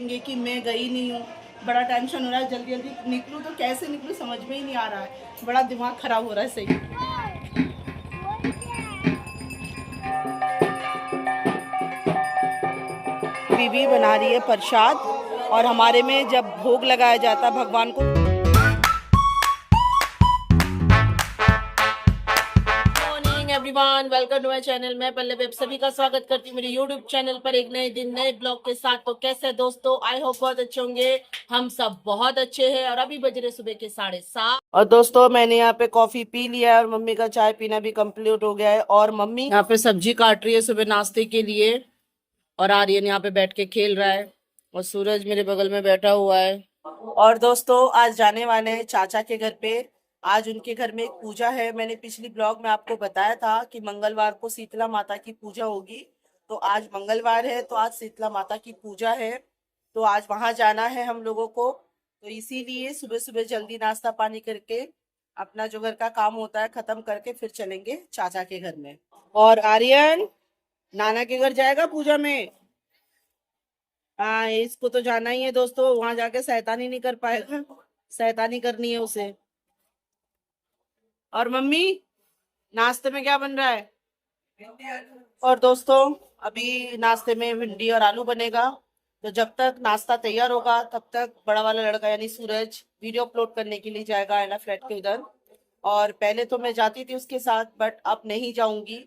कि मैं गई नहीं हूँ, बड़ा टेंशन हो रहा है। जल्दी जल्दी निकलूँ तो कैसे निकलूँ समझ में ही नहीं आ रहा है, बड़ा दिमाग खराब हो रहा है सही। बीवी बना रही है प्रसाद और हमारे में जब भोग लगाया जाता है भगवान को। Everyone, welcome to my channel. मैं पल्लवी आप सभी का स्वागत करती हूँ मेरे यूट्यूब चैनल पर एक नए दिन नए ब्लॉग के साथ। तो कैसे हैं दोस्तों, आई होप बहुत अच्छे होंगे। हम सब बहुत अच्छे हैं और अभी बज रहे सुबह के 7:30। और दोस्तों मैंने यहाँ पे कॉफी पी लिया है और मम्मी का चाय पीना भी कंप्लीट हो गया है। और मम्मी यहाँ पे सब्जी काट रही है सुबह नाश्ते के लिए और आर्यन यहाँ पे बैठ के खेल रहा है और सूरज मेरे बगल में बैठा हुआ है। और दोस्तों आज जाने वाले हैं चाचा के घर पे। आज उनके घर में एक पूजा है। मैंने पिछली ब्लॉग में आपको बताया था कि मंगलवार को शीतला माता की पूजा होगी। तो आज मंगलवार है तो आज शीतला माता की पूजा है, तो आज वहां जाना है हम लोगों को। तो इसीलिए सुबह सुबह जल्दी नाश्ता पानी करके अपना जो घर का काम होता है खत्म करके फिर चलेंगे चाचा के घर में। और आर्यन नाना के घर जाएगा पूजा में। हाँ इसको तो जाना ही है दोस्तों, वहां जाके शैतानी नहीं कर पाएगा, शैतानी करनी है उसे। और मम्मी नाश्ते में क्या बन रहा है? और दोस्तों अभी नाश्ते में भिंडी और आलू बनेगा। तो जब तक नाश्ता तैयार होगा तब तक बड़ा वाला लड़का यानी सूरज वीडियो अपलोड करने के लिए जाएगा है ना फ्लैट के उधर। और पहले तो मैं जाती थी उसके साथ बट अब नहीं जाऊंगी,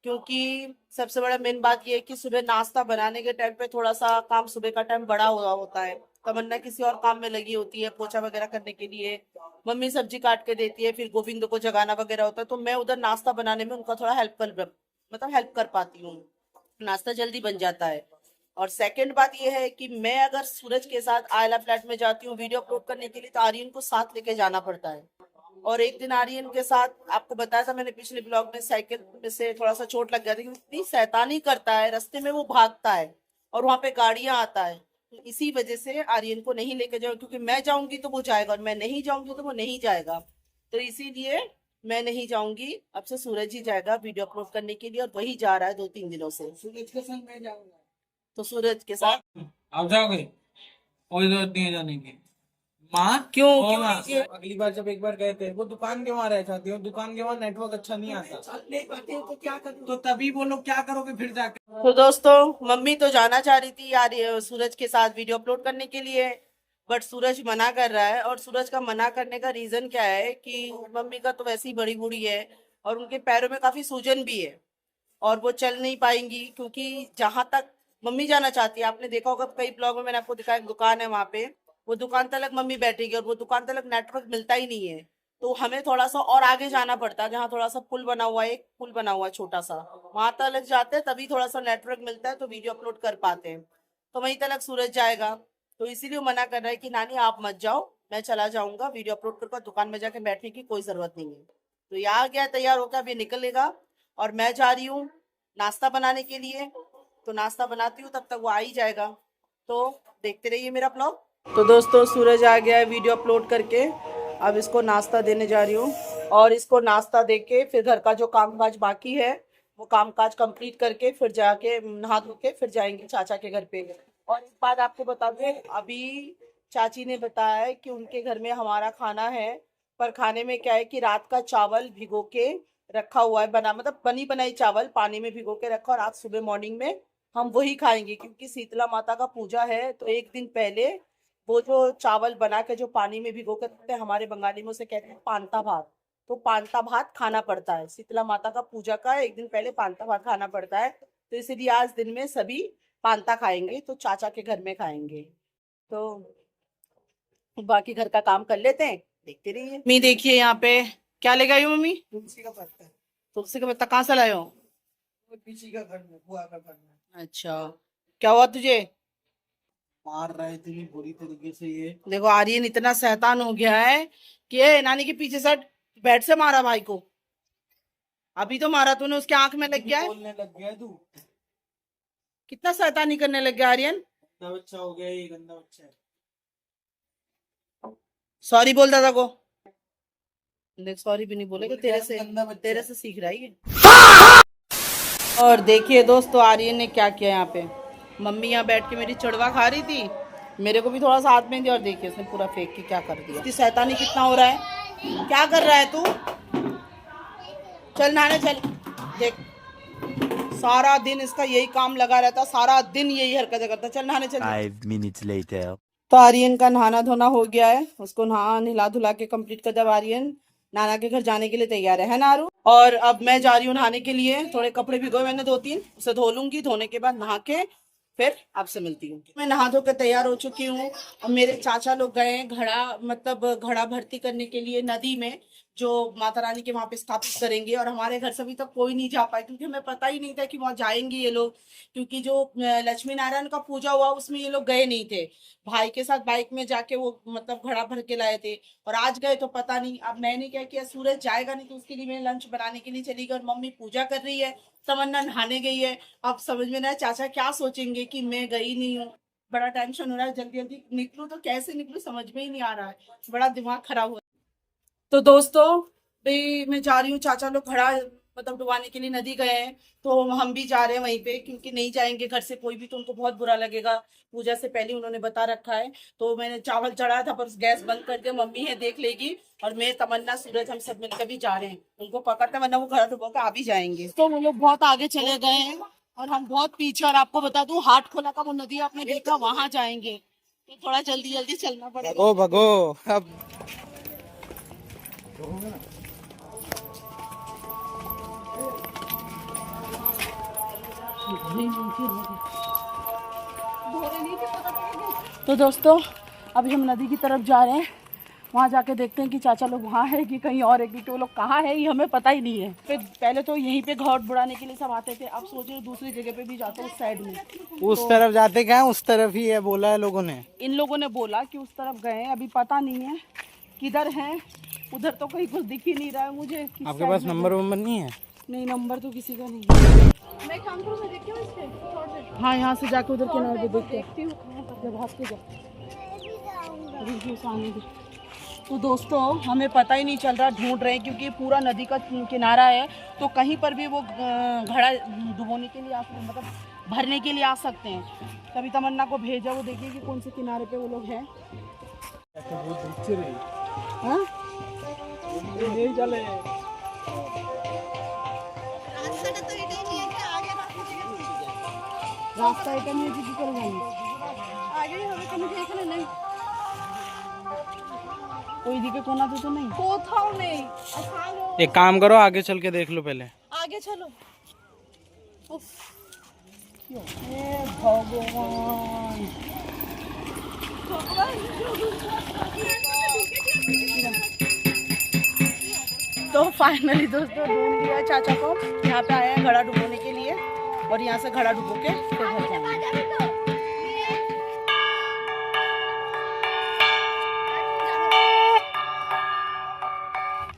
क्योंकि सबसे बड़ा मेन बात यह है कि सुबह नाश्ता बनाने के टाइम पे थोड़ा सा काम सुबह का टाइम बड़ा हुआ होता है। तमन्ना किसी और काम में लगी होती है पोछा वगैरह करने के लिए, मम्मी सब्जी काट के देती है, फिर गोविंद को जगाना वगैरह होता है। तो मैं उधर नाश्ता बनाने में उनका थोड़ा हेल्प कर पाती हूँ, नाश्ता जल्दी बन जाता है। और सेकंड बात यह है कि मैं अगर सूरज के साथ आयला फ्लैट में जाती हूँ वीडियो अपलोड करने के लिए तो आर्यन को साथ लेके जाना पड़ता है। और एक दिन आर्यन के साथ आपको बताया था मैंने पिछले ब्लॉग में, साइकिल में से थोड़ा सा चोट लग गया था, इतनी शैतानी करता है, रास्ते में वो भागता है और वहां पे गाड़ियां आता है। तो इसी वजह से आर्यन को नहीं लेके जाऊँ, क्योंकि मैं जाऊंगी तो वो जाएगा और मैं नहीं जाऊंगी तो वो नहीं जाएगा। तो इसीलिए मैं नहीं जाऊंगी, अब से सूरज ही जाएगा वीडियो अपलोड करने के लिए और वही जा रहा है 2-3 दिनों से। सूरज के संग मैं जाऊंगा। तो सूरज के साथ आप जाओगे? कोई जरूरत नहीं है जाने की। माँ क्यों क्यों अगली बार जब एक बार गए थे वो दुकान के वहाँ रह जाती हो, दुकान के वहाँ नेटवर्क अच्छा नहीं आता। तो क्या करूँ? तो तभी बोलो क्या करोगे फिर जाके। तो दोस्तों मम्मी तो जाना चाह रही थी यार सूरज के साथ वीडियो अपलोड करने के लिए, बट सूरज मना कर रहा है। और सूरज का मना करने का रीजन क्या है कि मम्मी का तो वैसे ही बड़ी बूढ़ी है और उनके पैरों में काफी सूजन भी है और वो चल नहीं पाएंगी। क्योंकि जहां तक मम्मी जाना चाहती है, आपने देखा होगा कई ब्लॉग में मैंने आपको दिखाया, एक दुकान है वहां पे, वो दुकान तक मम्मी बैठेगी और वो दुकान तक नेटवर्क मिलता ही नहीं है। तो हमें थोड़ा सा और आगे जाना पड़ता है, जहाँ थोड़ा सा पुल बना हुआ है, एक पुल बना हुआ है छोटा सा, वहां तक जाते हैं तभी थोड़ा सा नेटवर्क मिलता है तो वीडियो अपलोड कर पाते हैं। तो वहीं तक सूरज जाएगा। तो इसीलिए मना कर रहा है कि नानी आप मत जाओ, मैं चला जाऊंगा, वीडियो अपलोड कर दुकान में जाके बैठने की कोई जरूरत नहीं है। तो यहाँ गया तैयार होकर अभी निकलेगा और मैं जा रही हूँ नाश्ता बनाने के लिए। तो नाश्ता बनाती हूँ तब तक वो आ ही जाएगा, तो देखते रहिए मेरा ब्लॉग। तो दोस्तों सूरज आ गया है वीडियो अपलोड करके, अब इसको नाश्ता देने जा रही हूँ और इसको नाश्ता देके फिर घर का जो कामकाज बाकी है वो कामकाज कंप्लीट करके फिर जाके नहा धो के फिर जाएंगे चाचा के घर पे। और एक बात आपको बता दूं, अभी चाची ने बताया है कि उनके घर में हमारा खाना है, पर खाने में क्या है कि रात का चावल भिगो के रखा हुआ है, बना मतलब बनी बनाई चावल पानी में भिगो के रखा और आज सुबह मॉर्निंग में हम वही खाएंगे। क्योंकि शीतला माता का पूजा है तो एक दिन पहले वो जो चावल बना के जो पानी में भिगो के रखते हैं, हमारे बंगाली में उसे कहते हैं पांता भात। तो पांता भात खाना पड़ता है, शीतला माता का पूजा का एक दिन पहले पांता भात खाना पड़ता है। तो इसीलिए आज दिन में सभी पांता खाएंगे, तो चाचा के घर में खाएंगे। तो बाकी घर का काम कर लेते हैं, देखते रहिए। मम्मी देखिए यहाँ पे क्या लेके आई हो मम्मी? तुलसी का पत्ता। तुलसी का पत्ता कहाँ से लाए हो? पीछे का घर में, बुआ का घर में। अच्छा क्या हुआ तुझे? मार रहा है इतनी बुरी तरीके से ये। देखो आर्यन इतना शैतान हो गया है कि ये नानी के पीछे से बेड से मारा भाई को। अभी तो मारा तूने, उसके आंख में लग गया है। बोलने लग गया तू। कितना शैतानी करने लग गया आर्यन। गंदा बच्चा हो गया, ये गंदा बच्चा है। सॉरी बोल दादा को। देख सॉरी भी नहीं बोलेगा, तेरे से सीख रहा है ये। और देखिए दोस्तों आर्यन ने क्या किया यहाँ पे। मम्मी यहाँ बैठ के मेरी चड़वा खा रही थी मेरे को भी थोड़ा सा हाथ में दिया और देखिए उसने पूरा फेंक के क्या कर दिया। इतनी शैतानी कितना हो रहा है, क्या कर रहा है तू? चल नहाने चल। देख सारा दिन इसका यही काम लगा रहता, सारा दिन यही हरकतें करता। चल नहाने चल। 5 minutes later. तो आर्यन का नहाना धोना हो गया है, उसको नहिला धुला के कंप्लीट कर। जब आर्यन नाना के घर जाने के लिए तैयार है ना आरू? और अब मैं जा रही हूँ नहाने के लिए। थोड़े कपड़े भिगोए मैंने 2-3, उसे धो लूंगी। धोने के बाद नहा के फिर आपसे मिलती हूँ। मैं नहा धो के तैयार हो चुकी हूँ। और मेरे चाचा लोग गए हैं घड़ा भर्ती करने के लिए नदी में, जो माता रानी के वहां पे स्थापित करेंगे। और हमारे घर से अभी तक कोई नहीं जा पाया, क्योंकि हमें पता ही नहीं था कि वहां जाएंगे ये लोग। क्योंकि जो लक्ष्मी नारायण का पूजा हुआ उसमें ये लोग गए नहीं थे। भाई के साथ बाइक में जाके वो घड़ा भर के लाए थे, और आज गए तो पता नहीं। अब मैंने क्या किया, सूरज जाएगा नहीं तो उसके लिए मैं लंच बनाने के लिए चली गई, और मम्मी पूजा कर रही है, तमन्ना नहाने गई है। अब समझ में ना चाचा क्या सोचेंगे कि मैं गई नहीं हूँ। बड़ा टेंशन हो रहा है, जल्दी जल्दी निकलूं तो कैसे निकलूं समझ में ही नहीं आ रहा है, बड़ा दिमाग खराब हो रहा है। तो दोस्तों भाई मैं जा रही हूँ, चाचा लोग घड़ा डुबाने के लिए नदी गए हैं, तो हम भी जा रहे हैं वहीं पे, क्योंकि नहीं जाएंगे घर से कोई भी तो उनको बहुत बुरा लगेगा। पूजा से पहले उन्होंने बता रखा है। तो मैंने चावल चढ़ाया था, पर गैस बंद करके मम्मी है देख लेगी, और मैं तमन्ना सूरज हम सब मिलकर भी जा रहे हैं उनको पकड़ते, वरना वो घड़ा डुबा के आ भी जाएंगे। तो वो लोग बहुत आगे चले गए हैं और हम बहुत पीछे। और आपको बता दूं हाट खोला का वो नदी आपने देखा, वहां जाएंगे, तो थोड़ा जल्दी जल्दी चलना पड़ेगा। भगो अब तो दोस्तों अभी हम नदी की तरफ जा रहे हैं, वहाँ जाके देखते हैं कि चाचा लोग वहाँ है कि कहीं और है, क्योंकि वो लोग कहाँ है ये हमें पता ही नहीं है। फिर पहले तो यहीं पे घाट बुड़ाने के लिए सब आते थे, अब सोच रहे दूसरी जगह पे भी जाते हैं, उस साइड में। उस तरफ जाते क्या, उस तरफ ही है बोला है लोगों ने। इन लोगों ने बोला कि उस तरफ गए हैं, अभी पता नहीं है किधर है, उधर तो कहीं कुछ दिख ही नहीं रहा है मुझे। आपके पास नंबर वंबर नहीं है? नहीं, नंबर तो किसी का नहीं है। मैं काम करूँ, मैं देखती हूँ इसके। हाँ, यहाँ से जाके उधर किनारे पे देखती हूँ। तो दोस्तों हमें पता ही नहीं चल रहा, ढूंढ रहे हैं, क्योंकि पूरा नदी का किनारा है, तो कहीं पर भी वो घड़ा डुबोने के लिए भरने के लिए आ सकते हैं। तभी तमन्ना को भेजा, वो देखिए कि कौन से किनारे पे वो लोग हैं। हाँ? रास्ता এটা নিয়ে কি করে যাবো? আগে হবে তুমি এখানে নেই, ওইদিকে কোনাতে তো নেই, কোথাও নেই। एक काम करो, आगे चल के देख लो पहले। आगे चलो। उफ, हे भगवान। तो फाइनली दोस्तों ढूंढ लिया चाचा को, यहाँ पे आया है घड़ा डुबोने के लिए, और यहाँ से घड़ा डुबो के फिर घर जाएंगे।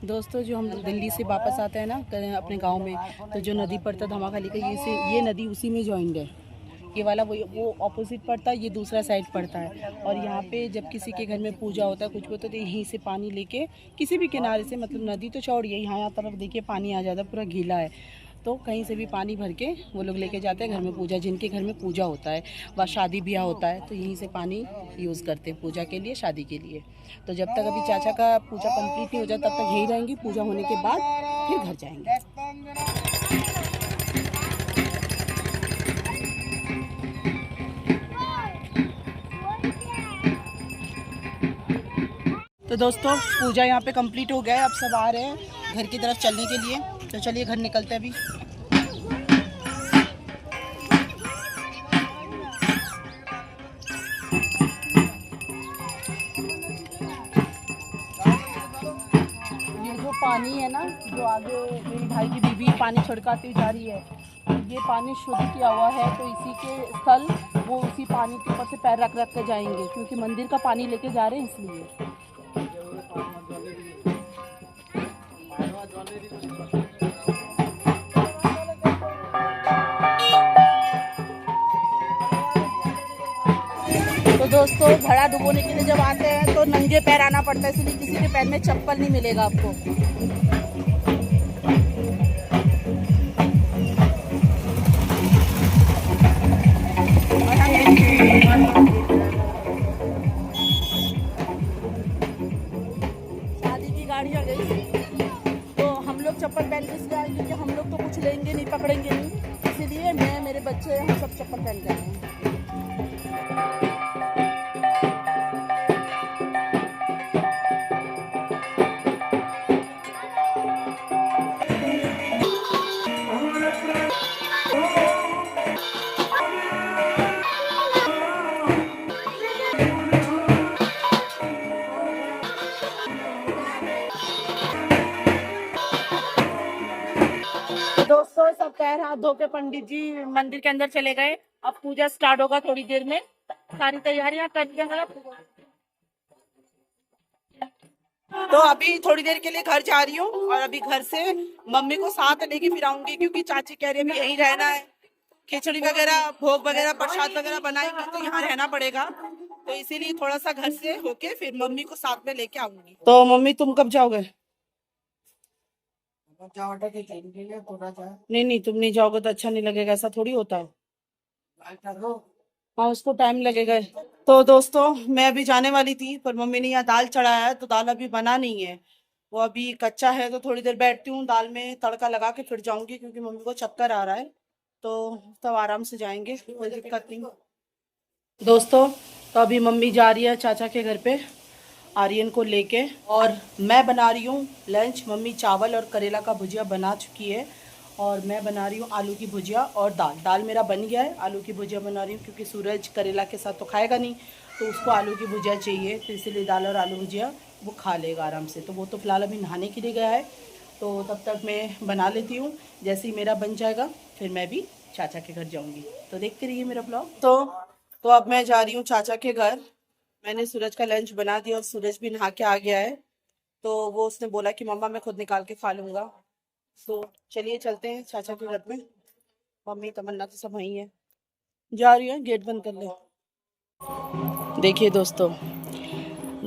दोस्तों जो हम दिल्ली से वापस आते हैं ना अपने गांव में, तो जो नदी पड़ता है धमाखाली का, ये नदी उसी में जॉइंड है। ये वाला वो ऑपोजिट पड़ता है, ये दूसरा साइड पड़ता है। और यहाँ पे जब किसी के घर में पूजा होता है, कुछ भी होता है, तो यहीं से पानी लेके किसी भी किनारे से, नदी तो चौड़ी है, यहाँ तरफ देखिए पानी आ जाता है, पूरा गीला है, तो कहीं से भी पानी भर के वो लोग लेके जाते हैं घर में पूजा। जिनके घर में पूजा होता है व शादी ब्याह होता है, तो यहीं से पानी यूज़ करते हैं पूजा के लिए, शादी के लिए। तो जब तक अभी चाचा का पूजा कंप्लीट नहीं हो जाता, तब तक यहीं रहेंगी। पूजा होने के बाद फिर घर जाएंगे। तो दोस्तों पूजा यहाँ पे कंप्लीट हो गया है, अब सब आ रहे हैं घर की तरफ चलने के लिए। तो चलिए घर निकलते हैं अभी। ये जो पानी है ना, जो आगे मेरी भाई की बीबी पानी छिड़काती जा रही है, ये पानी शुद्ध किया हुआ है, तो इसी के स्थल वो उसी पानी के ऊपर से पैर रख रख कर जाएंगे, क्योंकि मंदिर का पानी लेके जा रहे हैं इसलिए। तो दोस्तों घड़ा डुबोने के लिए जब आते हैं तो नंगे पैर आना पड़ता है, इसलिए किसी के पैर में चप्पल नहीं मिलेगा आपको। पकड़ेंगे नहीं, इसीलिए मैं, मेरे बच्चे, हम सब चप्पल पहन के आए हैं। दोस्तों सब पैर हाथ धो के पंडित जी मंदिर के अंदर चले गए। अब पूजा स्टार्ट होगा थोड़ी देर में। सारी तैयारियां कर ली हैं। तो अभी थोड़ी देर के लिए घर जा रही हूँ और अभी घर से मम्मी को साथ लेके फिर आऊंगी, क्योंकि चाची कह रही है यहीं रहना है। खिचड़ी वगैरह, भोग वगैरह, प्रसाद वगैरह बनाएंगे तो यहाँ रहना पड़ेगा, तो इसीलिए थोड़ा सा घर से होके फिर मम्मी को साथ में लेके आऊंगी। तो मम्मी तुम कब जाओगे? नहीं नहीं, तुम नहीं जाओगे तो अच्छा नहीं लगेगा, ऐसा थोड़ी होता है। हाँ, उसको टाइम लगेगा। तो दोस्तों मैं अभी जाने वाली थी, पर मम्मी ने यहाँ दाल चढ़ाया है, तो दाल अभी बना नहीं है, वो अभी कच्चा है। तो थोड़ी देर बैठती हूँ, दाल में तड़का लगा के फिर जाऊंगी, क्योंकि मम्मी को चक्कर आ रहा है, तो तब आराम से जाएंगे, कोई दिक्कत नहीं। दोस्तों तो अभी मम्मी जा रही है चाचा के घर पे आर्यन को लेके, और मैं बना रही हूँ लंच। मम्मी चावल और करेला का भुजिया बना चुकी है, और मैं बना रही हूँ आलू की भुजिया और दाल मेरा बन गया है। आलू की भुजिया बना रही हूँ क्योंकि सूरज करेला के साथ तो खाएगा नहीं, तो उसको आलू की भुजिया चाहिए, तो इसीलिए दाल और आलू भुजिया वो खा लेगा आराम से। तो वो तो फिलहाल अभी नहाने के लिए गया है, तो तब तक मैं बना लेती हूँ। जैसे ही मेरा बन जाएगा फिर मैं भी चाचा के घर जाऊँगी, तो देखते रहिए मेरा ब्लॉग। तो अब मैं जा रही हूँ चाचा के घर। मैंने सूरज का लंच बना दिया और सूरज भी नहा के आ गया है, तो वो उसने बोला कि मम्मा मैं खुद निकाल के खा लूँगा। तो चलिए चलते हैं चाचा के घर में। मम्मी तमन्ना तो सब वहीं है, जा रही है, गेट बंद कर ले। देखिए दोस्तों,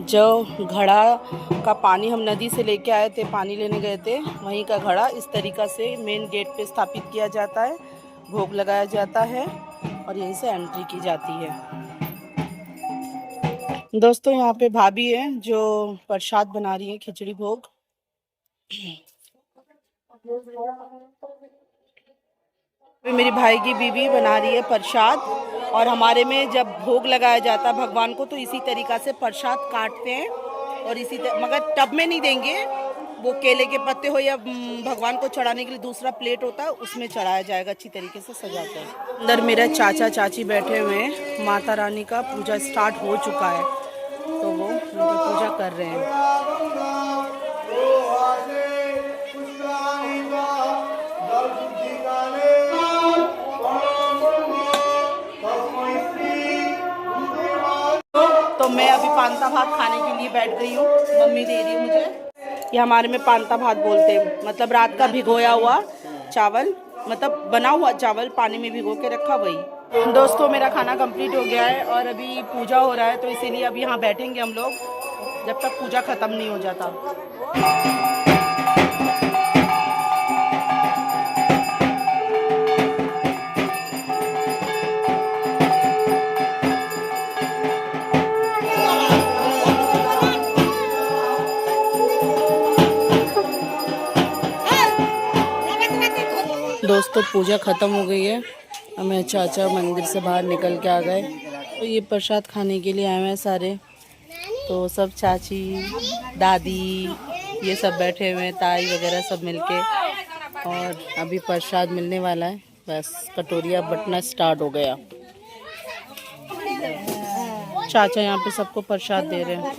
जो घड़ा का पानी हम नदी से लेके आए थे, पानी लेने गए थे, वहीं का घड़ा इस तरीक़ा से मेन गेट पे स्थापित किया जाता है, भोग लगाया जाता है और यहीं से एंट्री की जाती है। दोस्तों यहाँ पे भाभी है जो प्रसाद बना रही है, खिचड़ी भोग। मेरी भाई की बीवी बना रही है प्रसाद, और हमारे में जब भोग लगाया जाता है भगवान को, तो इसी तरीक़ा से प्रसाद काटते हैं, और मगर टब में नहीं देंगे, वो केले के पत्ते हो या भगवान को चढ़ाने के लिए दूसरा प्लेट होता है, उसमें चढ़ाया जाएगा अच्छी तरीके से सजा कर। अंदर मेरे चाचा चाची बैठे हुए हैं, माता रानी का पूजा स्टार्ट हो चुका है, तो वो उनकी पूजा कर रहे हैं। तो मैं अभी पांता भात खाने के लिए बैठ गई हूँ, मम्मी दे रही है मुझे। ये हमारे में पांता भात बोलते हैं, मतलब रात का भिगोया हुआ चावल, मतलब बना हुआ चावल पानी में भिगो के रखा, वही। दोस्तों मेरा खाना कंप्लीट हो गया है और अभी पूजा हो रहा है, तो इसीलिए अभी यहाँ बैठेंगे हम लोग जब तक पूजा ख़त्म नहीं हो जाता। दोस्तों पूजा ख़त्म हो गई है, हमें चाचा मंदिर से बाहर निकल के आ गए, तो ये प्रसाद खाने के लिए आए हैं सारे। तो सब चाची दादी ये सब बैठे हुए हैं, ताई वगैरह सब मिलके, और अभी प्रसाद मिलने वाला है, बस कटोरिया बटना स्टार्ट हो गया। चाचा यहाँ पे सबको प्रसाद दे रहे हैं।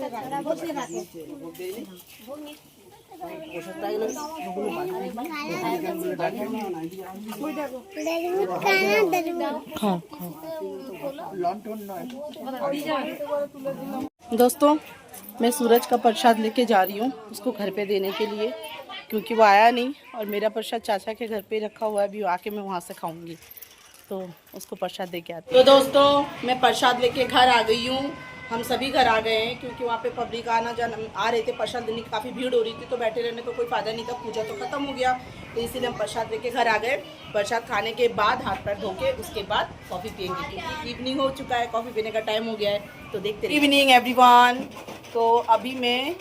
दोस्तों मैं सूरज का प्रसाद लेके जा रही हूँ उसको घर पे देने के लिए, क्योंकि वो आया नहीं और मेरा प्रसाद चाचा के घर पे रखा हुआ है, अभी आके मैं वहाँ से खाऊंगी, तो उसको प्रसाद दे के आती हूँ। तो दोस्तों मैं प्रसाद लेके घर आ गई हूँ, हम सभी घर आ गए हैं, क्योंकि वहाँ पे पब्लिक आना जाना आ रहे थे, प्रसाद देने की काफ़ी भीड़ हो रही थी, तो बैठे रहने का कोई फ़ायदा नहीं था, पूजा तो ख़त्म हो गया, तो इसीलिए हम प्रसाद लेके घर आ गए। प्रसाद खाने के बाद हाथ पैर धो के उसके बाद कॉफ़ी पियेंगे, क्योंकि इवनिंग हो चुका है, कॉफ़ी पीने का टाइम हो गया है, तो देखते रहिए। Evening everyone. तो अभी मैं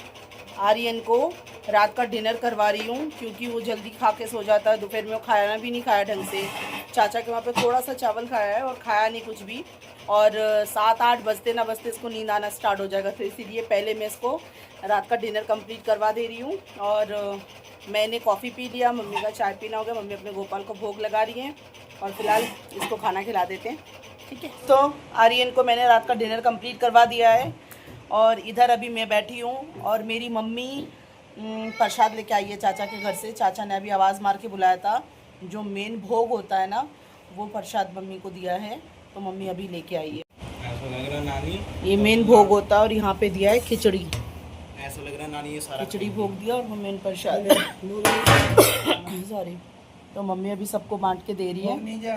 आर्यन को रात का डिनर करवा रही हूँ क्योंकि वो जल्दी खा के सो जाता है। दोपहर में वो खाना भी नहीं खाया ढंग से। चाचा के वहाँ पे थोड़ा सा चावल खाया है और खाया नहीं कुछ भी। और 7-8 बजते ना बजते इसको नींद आना स्टार्ट हो जाएगा, तो इसीलिए पहले मैं इसको रात का डिनर कंप्लीट करवा दे रही हूँ। और मैंने कॉफ़ी पी लिया, मम्मी का चाय पीना हो गया। मम्मी अपने गोपाल को भोग लगा रही हैं और फिलहाल इसको खाना खिला देते हैं, ठीक है। तो आर्यन को मैंने रात का डिनर कंप्लीट करवा दिया है और इधर अभी मैं बैठी हूँ और मेरी मम्मी प्रसाद लेके आई है चाचा के घर से। चाचा ने अभी आवाज़ मार के बुलाया था। जो मेन भोग होता है ना, वो प्रसाद मम्मी को दिया है, तो मम्मी अभी लेके आई है। ऐसा लग रहा नानी, ये मेन भोग होता है और यहाँ पे दिया है खिचड़ी। ऐसा लग रहा नानी ये सारा खिचड़ी भोग दिया और वो मेन प्रसाद सॉरी। तो मम्मी अभी सबको बांट के दे रही है। नहीं जा।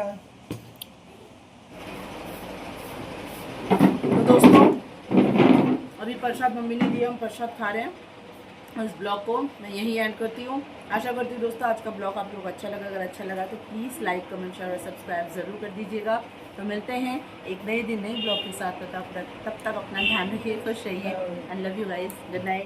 तो दोस्तों अभी प्रसाद मम्मी ने दिया, हम प्रसाद खा रहे हैं। इस ब्लॉग को मैं यही एंड करती हूँ। आशा करती हूँ दोस्तों आज का ब्लॉग आप लोग को अच्छा लगा। अगर अच्छा लगा तो प्लीज़ लाइक, कमेंट, शेयर और सब्सक्राइब ज़रूर कर दीजिएगा। तो मिलते हैं एक नए दिन नए ब्लॉग के साथ। तब तक अपना ध्यान रखिए, खुश रहिए। I love you guys, good night.